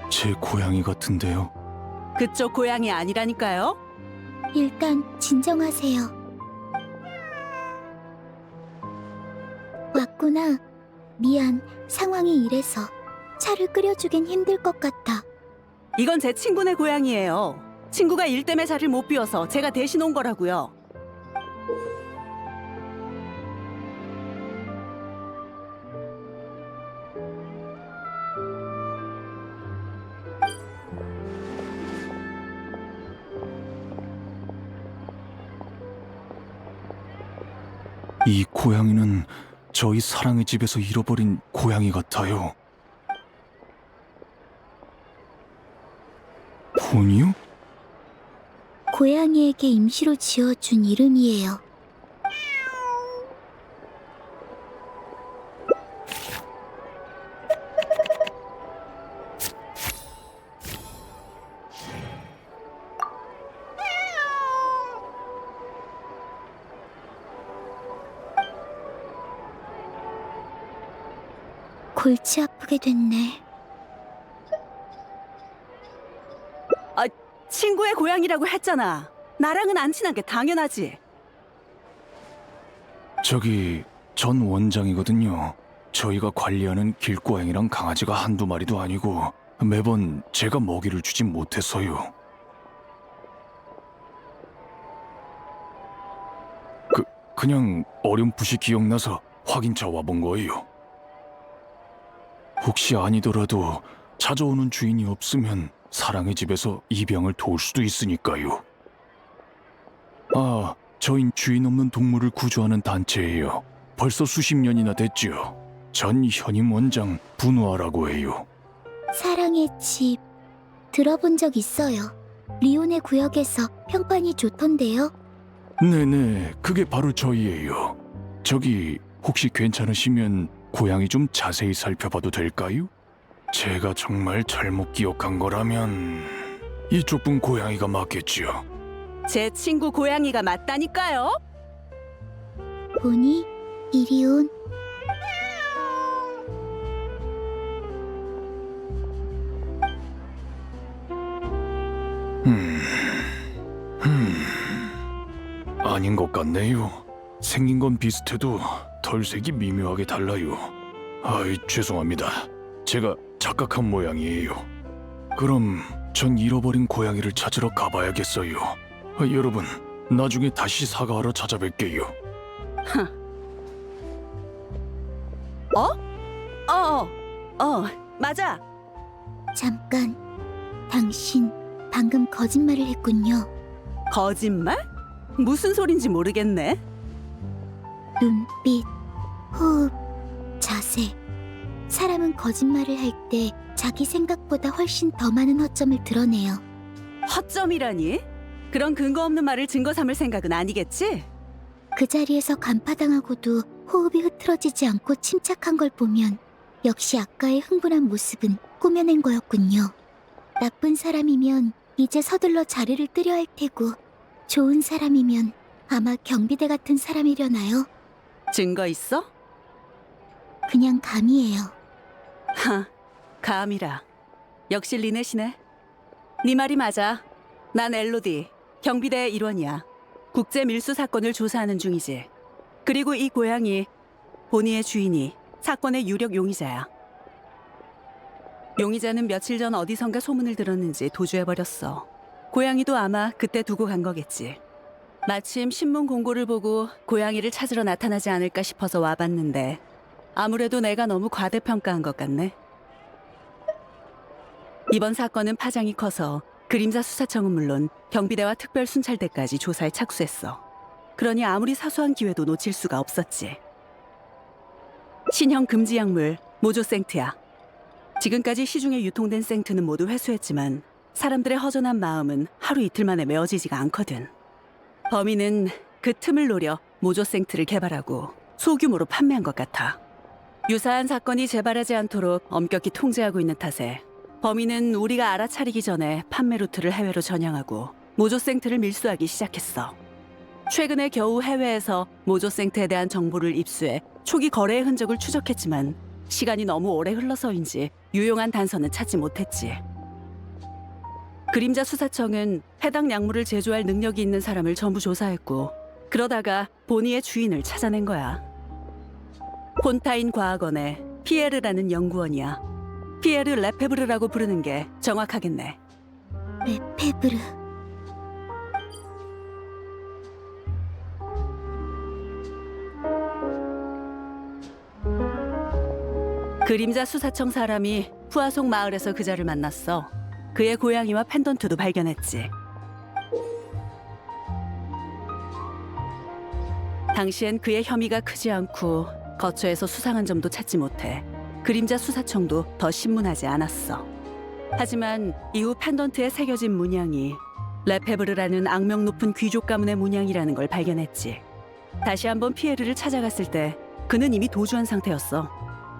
제 고양이 같은데요. 그쪽 고양이 아니라니까요. 일단 진정하세요. 왔구나. 미안, 상황이 이래서 차를 끓여주긴 힘들 것 같아. 이건 제 친구네 고양이에요. 친구가 일 때문에 자리를 못 비워서 제가 대신 온 거라고요. 이 고양이는 저희 사랑의 집에서 잃어버린 고양이 같아요. 본이요? 고양이에게 임시로 지어준 이름이에요. 골치 아프게 됐네. 친구의 고양이라고 했잖아. 나랑은 안 친한 게 당연하지. 저기 전 원장이거든요. 저희가 관리하는 길고양이랑 강아지가 한두 마리도 아니고 매번 제가 먹이를 주지 못해서요. 그냥 어렴풋이 기억나서 확인차 와본 거예요. 혹시 아니더라도 찾아오는 주인이 없으면 사랑의 집에서 이 병을 도울 수도 있으니까요. 아, 저흰 주인 없는 동물을 구조하는 단체예요. 벌써 수십 년이나 됐죠. 전 현임 원장 분우아라고 해요. 사랑의 집 들어본 적 있어요. 리온의 구역에서 평판이 좋던데요. 네네, 그게 바로 저희예요. 저기 혹시 괜찮으시면 고양이 좀 자세히 살펴봐도 될까요? 제가 정말 잘못 기억한 거라면 이쪽 분 고양이가 맞겠지요. 제 친구 고양이가 맞다니까요. 보니, 이리 온. 아닌 것 같네요. 생긴 건 비슷해도 털색이 미묘하게 달라요. 아이, 죄송합니다. 제가 착각한 모양이에요. 그럼 전 잃어버린 고양이를 찾으러 가봐야겠어요. 여러분, 나중에 다시 사과하러 찾아뵐게요. 맞아. 잠깐, 당신 방금 거짓말을 했군요. 거짓말? 무슨 소린지 모르겠네. 눈빛, 호흡, 자세. 사람은 거짓말을 할 때 자기 생각보다 훨씬 더 많은 허점을 드러내요. 허점이라니? 그런 근거 없는 말을 증거 삼을 생각은 아니겠지? 그 자리에서 간파당하고도 호흡이 흐트러지지 않고 침착한 걸 보면 역시 아까의 흥분한 모습은 꾸며낸 거였군요. 나쁜 사람이면 이제 서둘러 자리를 뜨려 할 테고 좋은 사람이면 아마 경비대 같은 사람이려나요? 증거 있어? 그냥 감이에요. 하, 감이라. 역시 리넷이네. 네 말이 맞아. 난 엘로디, 경비대의 일원이야. 국제 밀수 사건을 조사하는 중이지. 그리고 이 고양이, 보니의 주인이 사건의 유력 용의자야. 용의자는 며칠 전 어디선가 소문을 들었는지 도주해버렸어. 고양이도 아마 그때 두고 간 거겠지. 마침 신문 공고를 보고 고양이를 찾으러 나타나지 않을까 싶어서 와봤는데 아무래도 내가 너무 과대평가한 것 같네. 이번 사건은 파장이 커서 그림자 수사청은 물론 경비대와 특별순찰대까지 조사에 착수했어. 그러니 아무리 사소한 기회도 놓칠 수가 없었지. 신형 금지 약물 모조생트야. 지금까지 시중에 유통된 생트는 모두 회수했지만 사람들의 허전한 마음은 하루 이틀 만에 메어지지가 않거든. 범인은 그 틈을 노려 모조생트를 개발하고 소규모로 판매한 것 같아. 유사한 사건이 재발하지 않도록 엄격히 통제하고 있는 탓에 범인은 우리가 알아차리기 전에 판매 루트를 해외로 전향하고 모조생트를 밀수하기 시작했어. 최근에 겨우 해외에서 모조생트에 대한 정보를 입수해 초기 거래의 흔적을 추적했지만 시간이 너무 오래 흘러서인지 유용한 단서는 찾지 못했지. 그림자 수사청은 해당 약물을 제조할 능력이 있는 사람을 전부 조사했고 그러다가 보니의 주인을 찾아낸 거야. 폰타인 과학원의 피에르라는 연구원이야. 피에르 레페브르라고 부르는 게 정확하겠네. 레페브르. 그림자 수사청 사람이 푸아송 마을에서 그자를 만났어. 그의 고양이와 펜던트도 발견했지. 당시엔 그의 혐의가 크지 않고 거처에서 수상한 점도 찾지 못해 그림자 수사청도 더 신문하지 않았어. 하지만 이후 펜던트에 새겨진 문양이 레페브르라는 악명 높은 귀족 가문의 문양이라는 걸 발견했지. 다시 한번 피에르를 찾아갔을 때 그는 이미 도주한 상태였어.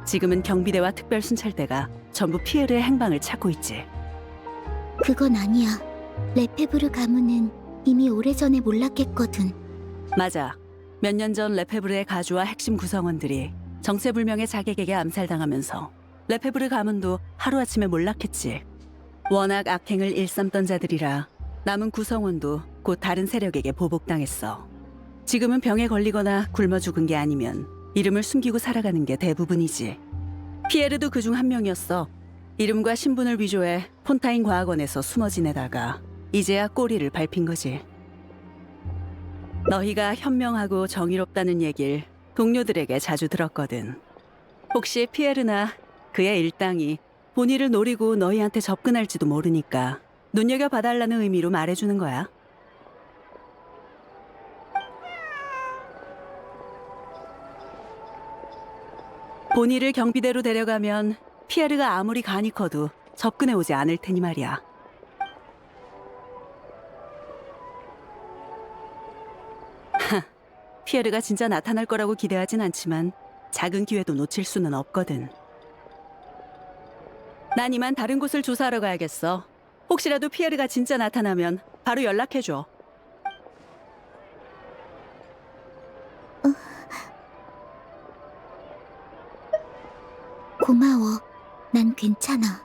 지금은 경비대와 특별순찰대가 전부 피에르의 행방을 찾고 있지. 그건 아니야. 레페브르 가문은 이미 오래전에 몰락했거든. 맞아. 몇 년 전 레페브르의 가주와 핵심 구성원들이 정체불명의 자객에게 암살당하면서 레페브르 가문도 하루아침에 몰락했지. 워낙 악행을 일삼던 자들이라 남은 구성원도 곧 다른 세력에게 보복당했어. 지금은 병에 걸리거나 굶어 죽은 게 아니면 이름을 숨기고 살아가는 게 대부분이지. 피에르도 그중 한 명이었어. 이름과 신분을 위조해 폰타인 과학원에서 숨어 지내다가 이제야 꼬리를 밟힌 거지. 너희가 현명하고 정의롭다는 얘길 동료들에게 자주 들었거든. 혹시 피에르나 그의 일당이 본의를 노리고 너희한테 접근할지도 모르니까 눈여겨봐달라는 의미로 말해주는 거야. 본의를 경비대로 데려가면 피에르가 아무리 간이 커도 접근해오지 않을 테니 말이야. 피에르가 진짜 나타날 거라고 기대하진 않지만 작은 기회도 놓칠 수는 없거든. 난 이만 다른 곳을 조사하러 가야겠어. 혹시라도 피에르가 진짜 나타나면 바로 연락해줘. 고마워. 난 괜찮아.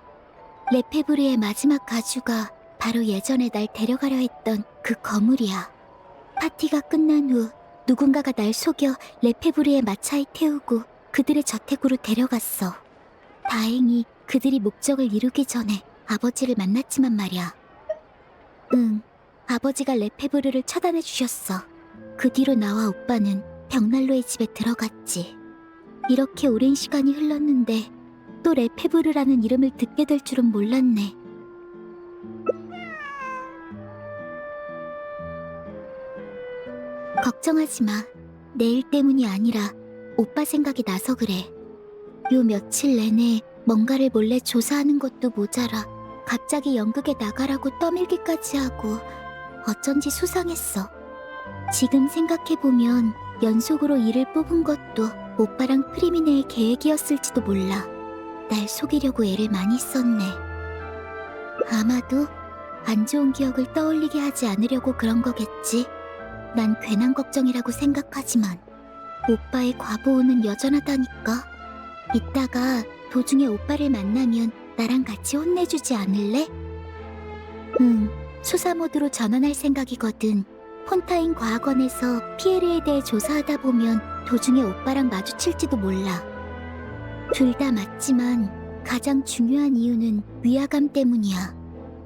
레페브르의 마지막 가주가 바로 예전에 날 데려가려 했던 그 거물이야. 파티가 끝난 후 누군가가 날 속여 레페브르의 마차에 태우고 그들의 저택으로 데려갔어. 다행히 그들이 목적을 이루기 전에 아버지를 만났지만 말이야. 응, 아버지가 레페브르를 처단해 주셨어. 그 뒤로 나와 오빠는 벽난로의 집에 들어갔지. 이렇게 오랜 시간이 흘렀는데 또 레페브르라는 이름을 듣게 될 줄은 몰랐네. 걱정하지 마. 내 일 때문이 아니라 오빠 생각이 나서 그래. 요 며칠 내내 뭔가를 몰래 조사하는 것도 모자라 갑자기 연극에 나가라고 떠밀기까지 하고 어쩐지 수상했어. 지금 생각해보면 연속으로 일을 뽑은 것도 오빠랑 프리미네의 계획이었을지도 몰라. 날 속이려고 애를 많이 썼네. 아마도 안 좋은 기억을 떠올리게 하지 않으려고 그런 거겠지. 난 괜한 걱정이라고 생각하지만 오빠의 과보호는 여전하다니까. 이따가 도중에 오빠를 만나면 나랑 같이 혼내주지 않을래? 응, 수사 모드로 전환할 생각이거든. 폰타인 과학원에서 피에르에 대해 조사하다 보면 도중에 오빠랑 마주칠지도 몰라. 둘 다 맞지만 가장 중요한 이유는 위화감 때문이야.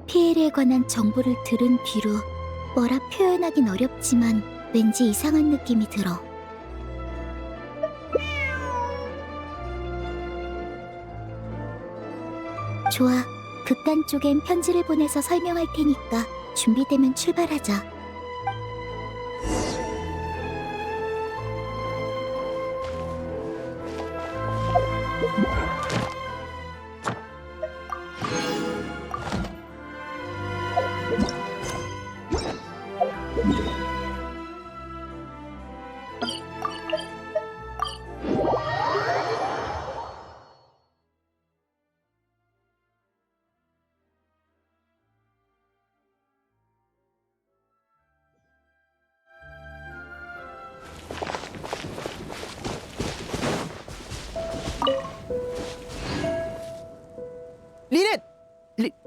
피에르에 관한 정보를 들은 뒤로 뭐라 표현하긴 어렵지만 왠지 이상한 느낌이 들어. 좋아, 극단 쪽엔 편지를 보내서 설명할 테니까 준비되면 출발하자.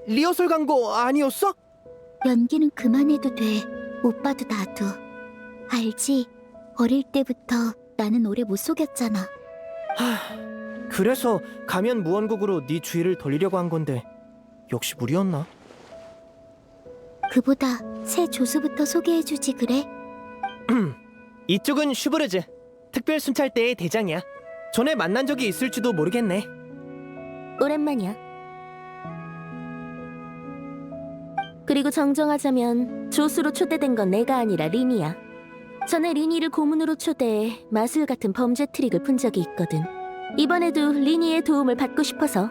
리허설 간 거 아니었어? 연기는 그만해도 돼. 오빠도 나도. 알지? 어릴 때부터 나는 오래 못 속였잖아. 그래서 가면 무언국으로 네 주의를 돌리려고 한 건데 역시 무리였나? 그보다 새 조수부터 소개해주지 그래? 이쪽은 슈브르즈, 특별 순찰대의 대장이야. 전에 만난 적이 있을지도 모르겠네. 오랜만이야. 그리고 정정하자면 조수로 초대된 건 내가 아니라 리니야. 전에 리니를 고문으로 초대해 마술 같은 범죄 트릭을 푼 적이 있거든. 이번에도 리니의 도움을 받고 싶어서.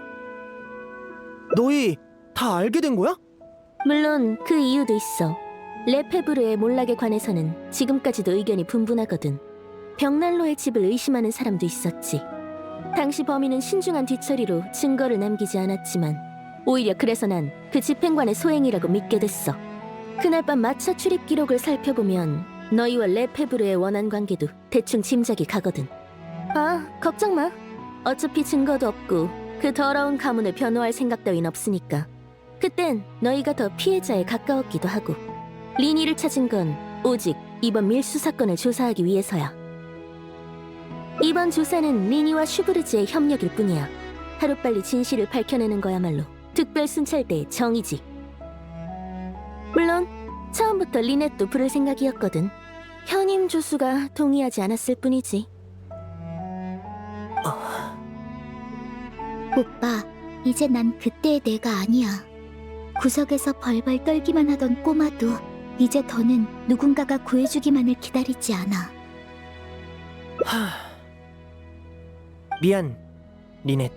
너희 다 알게 된 거야? 물론 그 이유도 있어. 레페브르의 몰락에 관해서는 지금까지도 의견이 분분하거든. 벽난로의 집을 의심하는 사람도 있었지. 당시 범인은 신중한 뒤처리로 증거를 남기지 않았지만 오히려 그래서 난 그 집행관의 소행이라고 믿게 됐어. 그날 밤 마차 출입 기록을 살펴보면 너희와 레페브르의 원한 관계도 대충 짐작이 가거든. 아, 걱정 마. 어차피 증거도 없고 그 더러운 가문을 변호할 생각 따윈 없으니까. 그땐 너희가 더 피해자에 가까웠기도 하고. 리니를 찾은 건 오직 이번 밀수 사건을 조사하기 위해서야. 이번 조사는 리니와 슈브르즈의 협력일 뿐이야. 하루빨리 진실을 밝혀내는 거야말로 특별 순찰대의 정의지. 물론 처음부터 리넷도 부를 생각이었거든. 현임 조수가 동의하지 않았을 뿐이지. 오빠, 이제 난 그때의 내가 아니야. 구석에서 벌벌 떨기만 하던 꼬마도 이제 더는 누군가가 구해주기만을 기다리지 않아. 미안, 리넷.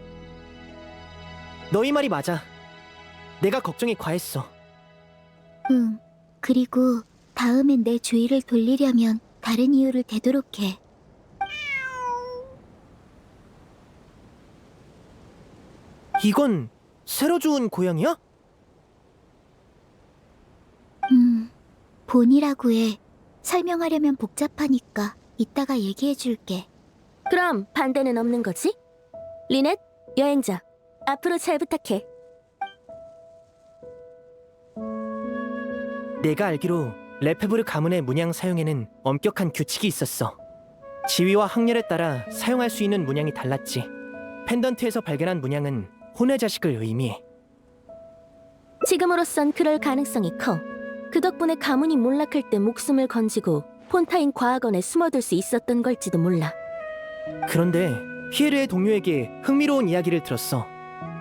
너희 말이 맞아. 내가 걱정이 과했어. 응. 그리고 다음엔 내 주의를 돌리려면 다른 이유를 대도록 해. 이건 새로 주운 고양이야? 본이라고 해. 설명하려면 복잡하니까 이따가 얘기해줄게. 그럼 반대는 없는 거지? 리넷, 여행자, 앞으로 잘 부탁해. 내가 알기로 레페브르 가문의 문양 사용에는 엄격한 규칙이 있었어. 지위와 학렬에 따라 사용할 수 있는 문양이 달랐지. 펜던트에서 발견한 문양은 혼의 자식을 의미해. 지금으로선 그럴 가능성이 커. 그 덕분에 가문이 몰락할 때 목숨을 건지고 폰타인 과학원에 숨어들 수 있었던 걸지도 몰라. 그런데 피에르의 동료에게 흥미로운 이야기를 들었어.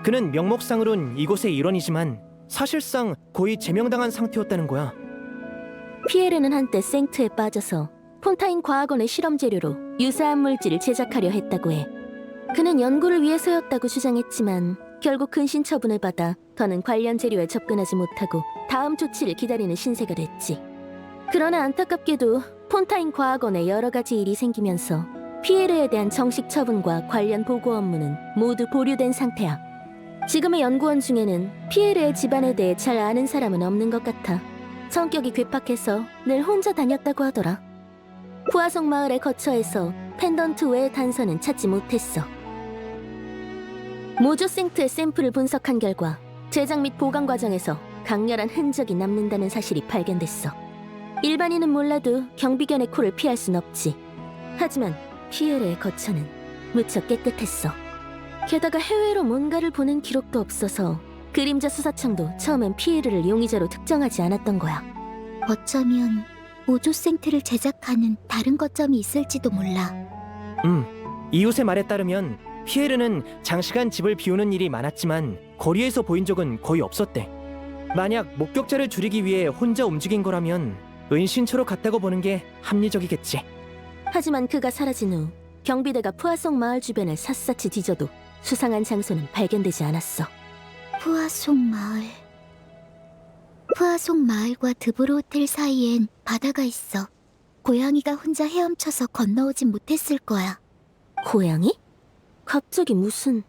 그는 명목상으론 이곳의 일원이지만 사실상 거의 제명당한 상태였다는 거야. 피에르는 한때 생트에 빠져서 폰타인 과학원의 실험 재료로 유사한 물질을 제작하려 했다고 해. 그는 연구를 위해서였다고 주장했지만 결국 근신 처분을 받아 더는 관련 재료에 접근하지 못하고 다음 조치를 기다리는 신세가 됐지. 그러나 안타깝게도 폰타인 과학원에 여러 가지 일이 생기면서 피에르에 대한 정식 처분과 관련 보고 업무는 모두 보류된 상태야. 지금의 연구원 중에는 피에르의 집안에 대해 잘 아는 사람은 없는 것 같아. 성격이 괴팍해서 늘 혼자 다녔다고 하더라. 푸아송 마을에 거처해서 펜던트 외의 단서는 찾지 못했어. 모조 생트의 샘플을 분석한 결과 제작 및 보관 과정에서 강렬한 흔적이 남는다는 사실이 발견됐어. 일반인은 몰라도 경비견의 코를 피할 순 없지. 하지만 피에르의 거처는 무척 깨끗했어. 게다가 해외로 뭔가를 보낸 기록도 없어서 그림자 수사청도 처음엔 피에르를 용의자로 특정하지 않았던 거야. 어쩌면 모조 생트를 제작하는 다른 거점이 있을지도 몰라. 이웃의 말에 따르면 피에르는 장시간 집을 비우는 일이 많았지만 거리에서 보인 적은 거의 없었대. 만약 목격자를 줄이기 위해 혼자 움직인 거라면 은신처로 갔다고 보는 게 합리적이겠지. 하지만 그가 사라진 후 경비대가 푸아송 마을 주변을 샅샅이 뒤져도 수상한 장소는 발견되지 않았어. 푸아송 마을. 푸아송 마을과 드브로 호텔 사이엔 바다가 있어. 고양이가 혼자 헤엄쳐서 건너오진 못했을 거야. 고양이? 갑자기 무슨...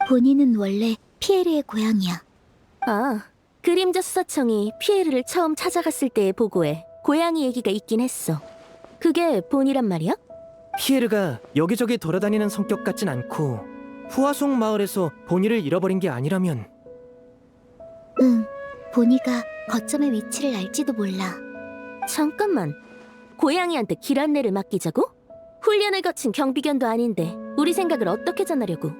본인은 원래 피에르의 고양이야. 아, 그림자 수사청이 피에르를 처음 찾아갔을 때의 보고에 고양이 얘기가 있긴 했어. 그게 본이란 말이야? 피에르가 여기저기 돌아다니는 성격 같진 않고 후아송 마을에서 보니를 잃어버린 게 아니라면 응, 보니가 거점의 위치를 알지도 몰라. 잠깐만. 고양이한테 길 안내를 맡기자고? 훈련을 거친 경비견도 아닌데 우리 생각을 어떻게 전하려고?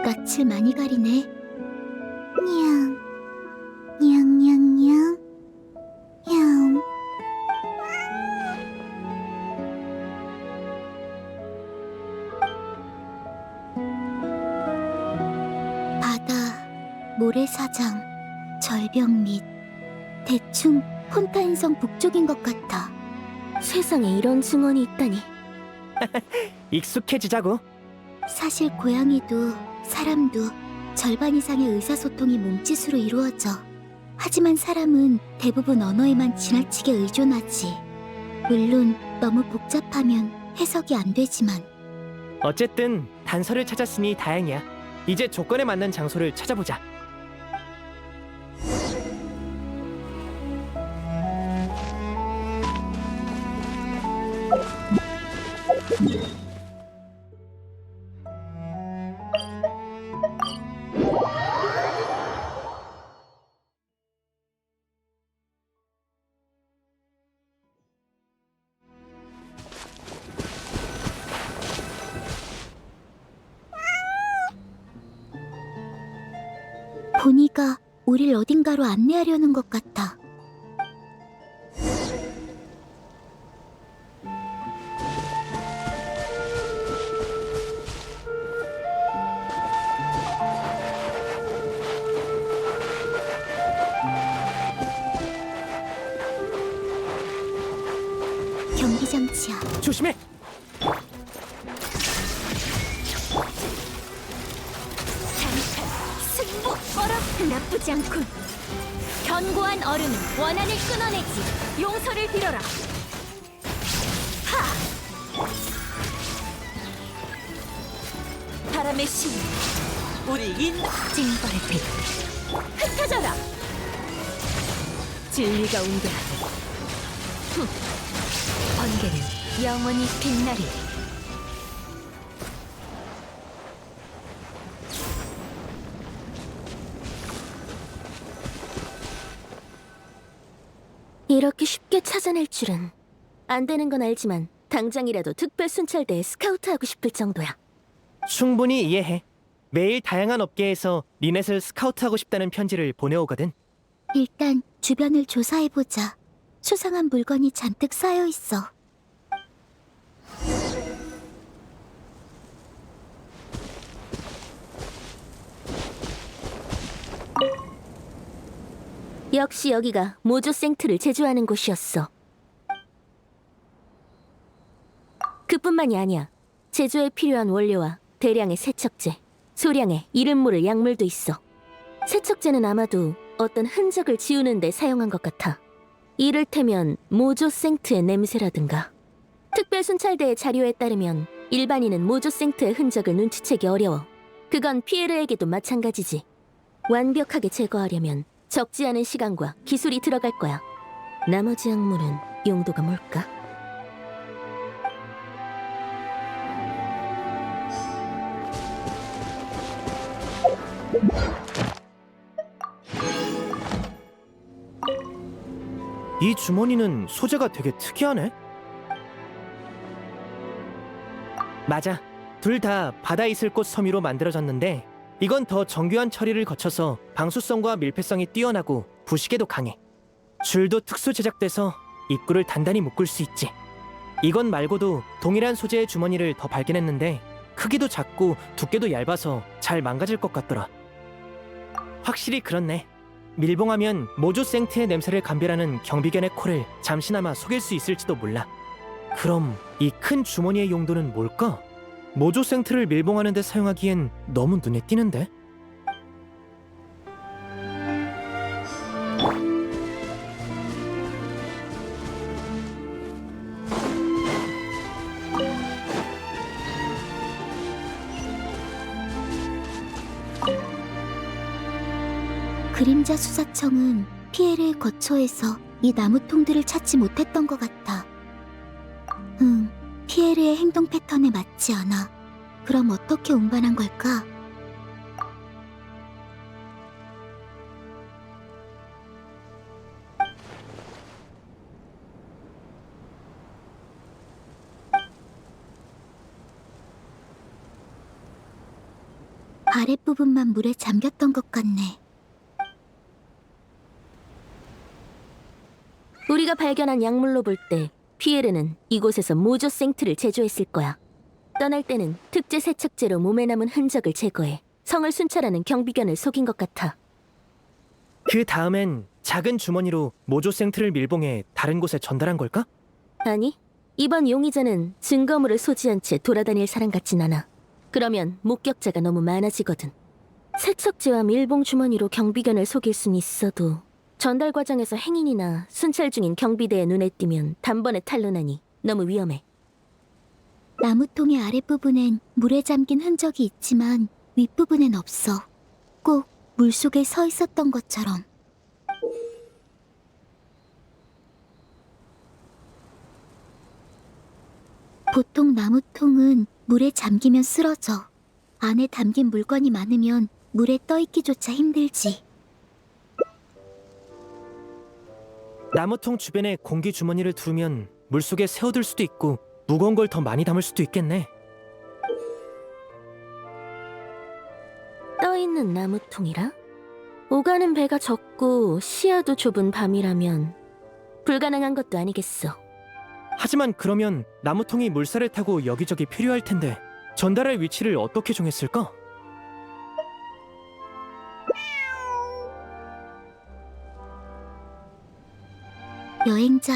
낯을 많이 가리네. 냥, 냥냥냥, 냥. 바다, 모래사장, 절벽 밑. 대충 폰타인성 북쪽인 것 같아. 세상에 이런 증언이 있다니. 익숙해지자고. 사실 고양이도 사람도 절반 이상의 의사소통이 몸짓으로 이루어져. 하지만 사람은 대부분 언어에만 지나치게 의존하지. 물론 너무 복잡하면 해석이 안 되지만. 어쨌든 단서를 찾았으니 다행이야. 이제 조건에 맞는 장소를 찾아보자. 보니가 우릴 어딘가로 안내하려는 것 같아. 경비장치야. 조심해. 승부 어라 나쁘지 않군. 견고한 얼음은 원한을 끊어내지. 용서를 빌어라. 하! 바람의 신, 우리 징벌의 빛 흩어져라. 진리가 웅대하네. 번개는 영원히 빛나리. 이렇게 쉽게 찾아낼 줄은. 안 되는 건 알지만 당장이라도 특별 순찰대에 스카우트하고 싶을 정도야. 충분히 이해해. 매일 다양한 업계에서 리넷을 스카우트하고 싶다는 편지를 보내오거든. 일단 주변을 조사해보자. 수상한 물건이 잔뜩 쌓여있어. 역시 여기가 모조 생트를 제조하는 곳이었어. 그뿐만이 아니야. 제조에 필요한 원료와 대량의 세척제, 소량의 이름 모를 약물도 있어. 세척제는 아마도 어떤 흔적을 지우는 데 사용한 것 같아. 이를테면 모조 생트의 냄새라든가. 특별 순찰대의 자료에 따르면 일반인은 모조 생트의 흔적을 눈치채기 어려워. 그건 피에르에게도 마찬가지지. 완벽하게 제거하려면 적지 않은 시간과 기술이 들어갈 거야. 나머지 약물은 용도가 뭘까? 이 주머니는 소재가 되게 특이하네. 맞아. 둘 다 바다 이슬꽃 섬유로 만들어졌는데 이건 더 정교한 처리를 거쳐서 방수성과 밀폐성이 뛰어나고 부식에도 강해. 줄도 특수 제작돼서 입구를 단단히 묶을 수 있지. 이건 말고도 동일한 소재의 주머니를 더 발견했는데 크기도 작고 두께도 얇아서 잘 망가질 것 같더라. 확실히 그렇네. 밀봉하면 모조 생트의 냄새를 감별하는 경비견의 코를 잠시나마 속일 수 있을지도 몰라. 그럼 이 큰 주머니의 용도는 뭘까? 모조 생트를 밀봉하는 데 사용하기엔 너무 눈에 띄는데? 그림자 수사청은 피에르의 거처에서 이 나무통들을 찾지 못했던 것 같아. 피에르의 행동 패턴에 맞지 않아. 그럼 어떻게 운반한 걸까? 아랫부분만 물에 잠겼던 것 같네. 우리가 발견한 약물로 볼 때 피에르는 이곳에서 모조 생트를 제조했을 거야. 떠날 때는 특제 세척제로 몸에 남은 흔적을 제거해 성을 순찰하는 경비견을 속인 것 같아. 그 다음엔 작은 주머니로 모조 생트를 밀봉해 다른 곳에 전달한 걸까? 아니, 이번 용의자는 증거물을 소지한 채 돌아다닐 사람 같진 않아. 그러면 목격자가 너무 많아지거든. 세척제와 밀봉 주머니로 경비견을 속일 순 있어도 전달 과정에서 행인이나 순찰 중인 경비대의 눈에 띄면 단번에 탄로나니 너무 위험해. 나무통의 아랫부분엔 물에 잠긴 흔적이 있지만 윗부분엔 없어. 꼭 물속에 서 있었던 것처럼. 보통 나무통은 물에 잠기면 쓰러져. 안에 담긴 물건이 많으면 물에 떠있기조차 힘들지. 나무통 주변에 공기 주머니를 두르면 물속에 새어들 수도 있고 무거운 걸 더 많이 담을 수도 있겠네. 떠있는 나무통이라? 오가는 배가 적고 시야도 좁은 밤이라면 불가능한 것도 아니겠어. 하지만 그러면 나무통이 물살을 타고 여기저기 필요할 텐데 전달할 위치를 어떻게 정했을까? 여행자,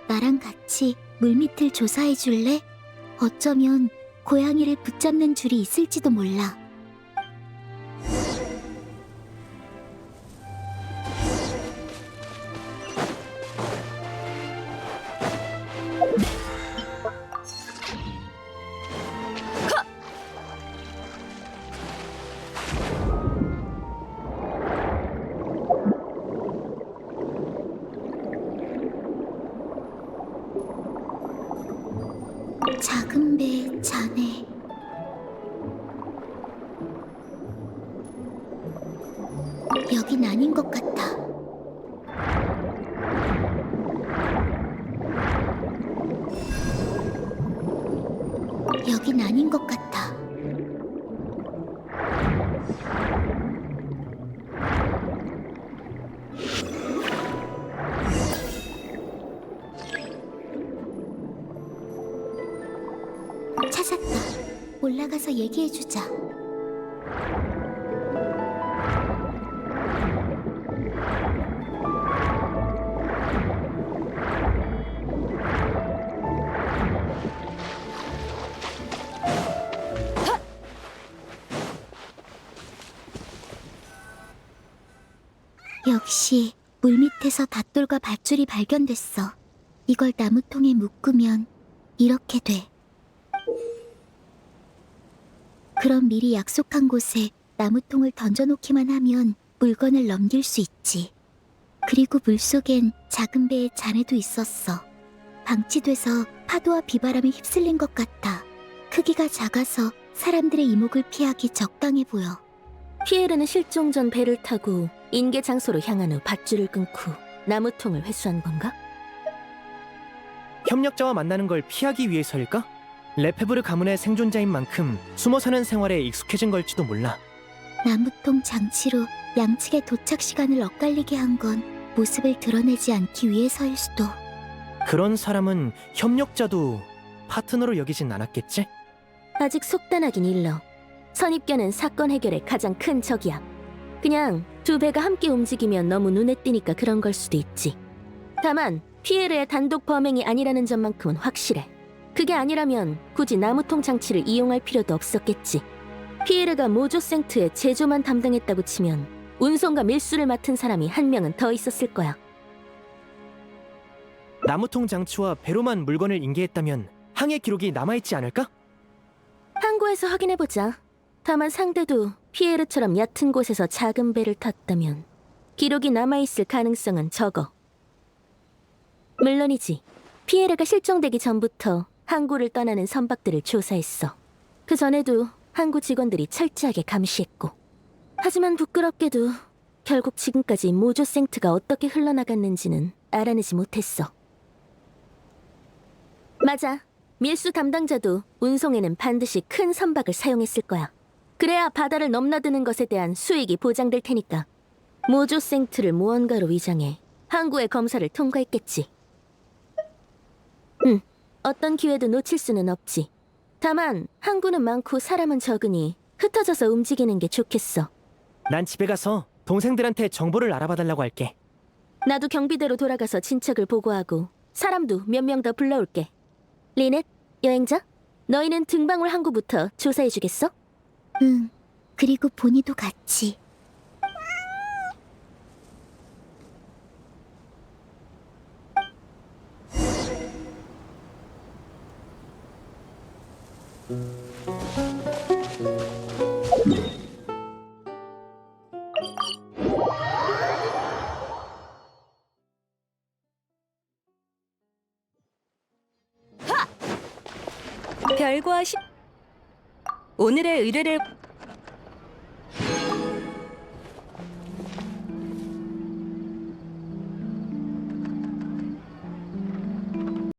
나랑 같이 물밑을 조사해 줄래? 어쩌면 고양이를 붙잡는 줄이 있을지도 몰라. 작은 배 자네. 여긴 아닌 것 같아. 여긴 아닌 것 같아. 찾았다. 올라가서 얘기해주자. 역시 물밑에서 닷돌과 밧줄이 발견됐어. 이걸 나무통에 묶으면 이렇게 돼. 그럼 미리 약속한 곳에 나무통을 던져놓기만 하면 물건을 넘길 수 있지. 그리고 물속엔 작은 배의 잔해도 있었어. 방치돼서 파도와 비바람에 휩쓸린 것 같아. 크기가 작아서 사람들의 이목을 피하기 적당해 보여. 피에르는 실종 전 배를 타고 인계 장소로 향한 후 밧줄을 끊고 나무통을 회수한 건가? 협력자와 만나는 걸 피하기 위해서일까? 레페브르 가문의 생존자인 만큼 숨어 사는 생활에 익숙해진 걸지도 몰라. 나무통 장치로 양측의 도착 시간을 엇갈리게 한 건 모습을 드러내지 않기 위해서일 수도. 그런 사람은 협력자도 파트너로 여기진 않았겠지? 아직 속단하긴 일러. 선입견은 사건 해결의 가장 큰 적이야. 그냥 두 배가 함께 움직이면 너무 눈에 띄니까 그런 걸 수도 있지. 다만 피에르의 단독 범행이 아니라는 점만큼은 확실해. 그게 아니라면 굳이 나무통 장치를 이용할 필요도 없었겠지. 피에르가 모조 생트의 제조만 담당했다고 치면 운송과 밀수를 맡은 사람이 한 명은 더 있었을 거야. 나무통 장치와 배로만 물건을 인계했다면 항해 기록이 남아있지 않을까? 항구에서 확인해보자. 다만 상대도 피에르처럼 얕은 곳에서 작은 배를 탔다면 기록이 남아있을 가능성은 적어. 물론이지. 피에르가 실종되기 전부터 항구를 떠나는 선박들을 조사했어. 그 전에도 항구 직원들이 철저하게 감시했고. 하지만 부끄럽게도 결국 지금까지 모조 생트가 어떻게 흘러나갔는지는 알아내지 못했어. 맞아. 밀수 담당자도 운송에는 반드시 큰 선박을 사용했을 거야. 그래야 바다를 넘나드는 것에 대한 수익이 보장될 테니까. 모조 생트를 무언가로 위장해 항구의 검사를 통과했겠지. 어떤 기회도 놓칠 수는 없지. 다만 항구는 많고 사람은 적으니 흩어져서 움직이는 게 좋겠어. 난 집에 가서 동생들한테 정보를 알아봐달라고 할게. 나도 경비대로 돌아가서 진척을 보고하고 사람도 몇 명 더 불러올게. 리넷, 여행자, 너희는 등방울 항구부터 조사해주겠어? 응. 그리고 보니도 같이. 별과 오늘의 의뢰를